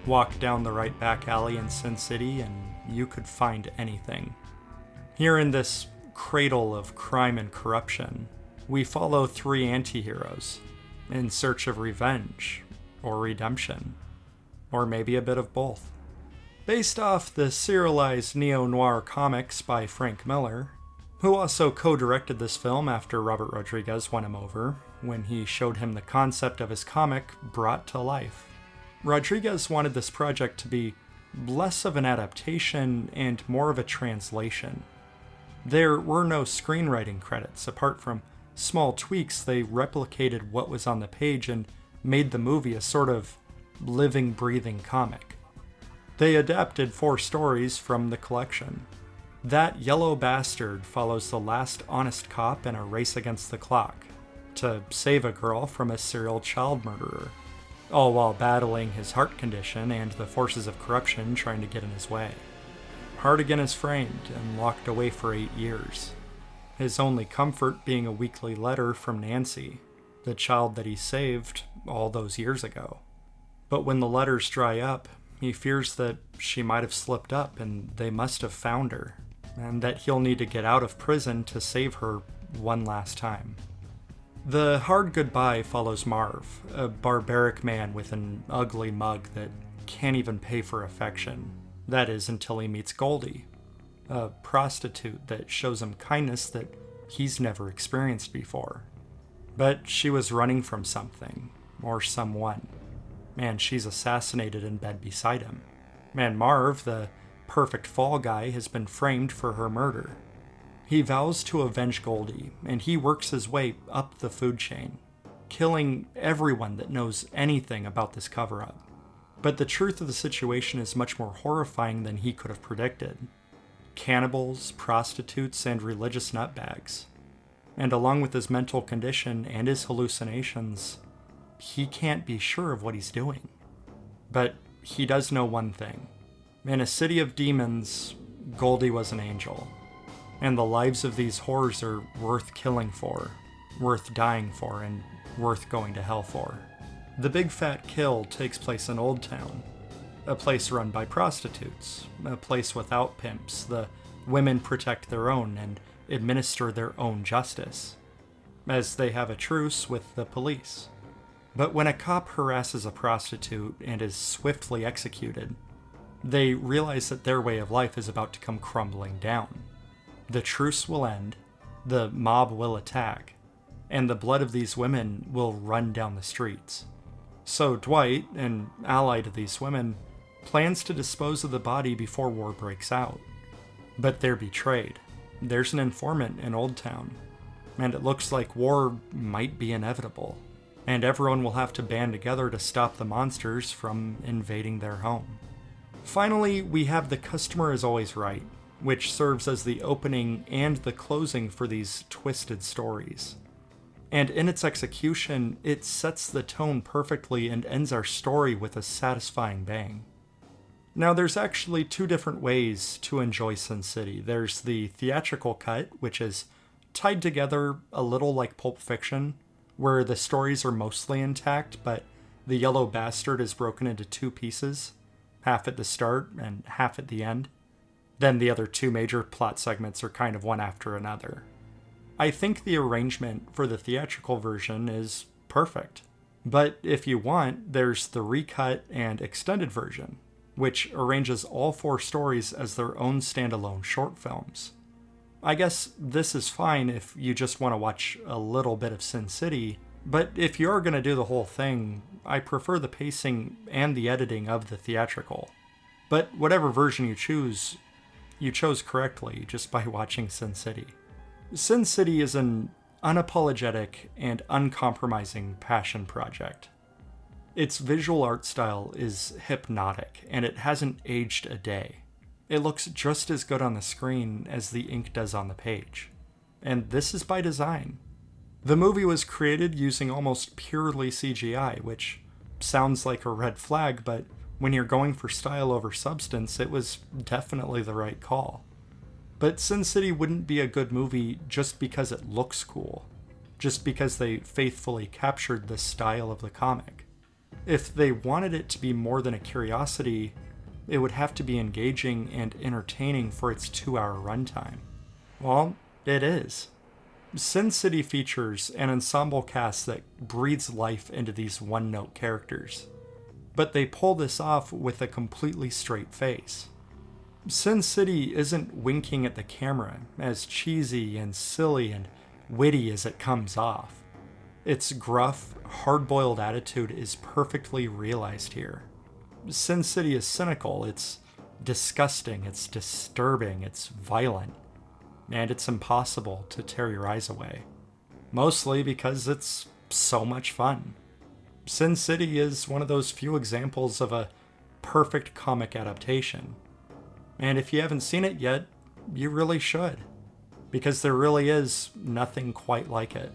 Walk down the right back alley in Sin City and you could find anything. Here in this cradle of crime and corruption, we follow three anti-heroes in search of revenge or redemption, or maybe a bit of both. Based off the serialized neo-noir comics by Frank Miller, who also co-directed this film after Robert Rodriguez won him over when he showed him the concept of his comic brought to life. Rodriguez wanted this project to be less of an adaptation and more of a translation. There were no screenwriting credits. Apart from small tweaks, they replicated what was on the page and made the movie a sort of living, breathing comic. They adapted 4 stories from the collection. That Yellow Bastard follows the last honest cop in a race against the clock to save a girl from a serial child murderer, all while battling his heart condition and the forces of corruption trying to get in his way. Hartigan is framed and locked away for 8 years, his only comfort being a weekly letter from Nancy, the child that he saved all those years ago. But when the letters dry up, he fears that she might have slipped up and they must have found her, and that he'll need to get out of prison to save her one last time. The hard goodbye follows Marv, a barbaric man with an ugly mug that can't even pay for affection. That is, until he meets Goldie, a prostitute that shows him kindness that he's never experienced before. But she was running from something, or someone, and she's assassinated in bed beside him. And Marv, the perfect fall guy, has been framed for her murder. He vows to avenge Goldie, and he works his way up the food chain, killing everyone that knows anything about this cover-up. But the truth of the situation is much more horrifying than he could have predicted. Cannibals, prostitutes, and religious nutbags. And along with his mental condition and his hallucinations, he can't be sure of what he's doing. But he does know one thing. In a city of demons, Goldie was an angel. And the lives of these whores are worth killing for, worth dying for, and worth going to hell for. The Big Fat Kill takes place in Old Town, a place run by prostitutes, a place without pimps. The women protect their own and administer their own justice, as they have a truce with the police. But when a cop harasses a prostitute and is swiftly executed, they realize that their way of life is about to come crumbling down. The truce will end, the mob will attack, and the blood of these women will run down the streets. So Dwight, an ally to these women, plans to dispose of the body before war breaks out. But they're betrayed. There's an informant in Old Town, and it looks like war might be inevitable, and everyone will have to band together to stop the monsters from invading their home. Finally, we have The Customer Is Always Right, which serves as the opening and the closing for these twisted stories. And in its execution, it sets the tone perfectly and ends our story with a satisfying bang. Now, there's actually 2 different ways to enjoy Sin City. There's the theatrical cut, which is tied together a little like Pulp Fiction, where the stories are mostly intact, but the Yellow Bastard is broken into 2 pieces, half at the start and half at the end. Then the other 2 major plot segments are kind of one after another. I think the arrangement for the theatrical version is perfect. But if you want, there's the recut and extended version, which arranges all 4 stories as their own standalone short films. I guess this is fine if you just want to watch a little bit of Sin City, but if you're going to do the whole thing, I prefer the pacing and the editing of the theatrical. But whatever version you chose correctly just by watching Sin City. Sin City is an unapologetic and uncompromising passion project. Its visual art style is hypnotic, and it hasn't aged a day. It looks just as good on the screen as the ink does on the page. And this is by design. The movie was created using almost purely CGI, which sounds like a red flag, but when you're going for style over substance, it was definitely the right call. But Sin City wouldn't be a good movie just because it looks cool, just because they faithfully captured the style of the comic. If they wanted it to be more than a curiosity, it would have to be engaging and entertaining for its 2-hour runtime. Well, it is. Sin City features an ensemble cast that breathes life into these one-note characters, but they pull this off with a completely straight face. Sin City isn't winking at the camera, as cheesy and silly and witty as it comes off. Its gruff, hard-boiled attitude is perfectly realized here. Sin City is cynical, it's disgusting, it's disturbing, it's violent, and it's impossible to tear your eyes away. Mostly because it's so much fun. Sin City is one of those few examples of a perfect comic adaptation. And if you haven't seen it yet, you really should, because there really is nothing quite like it.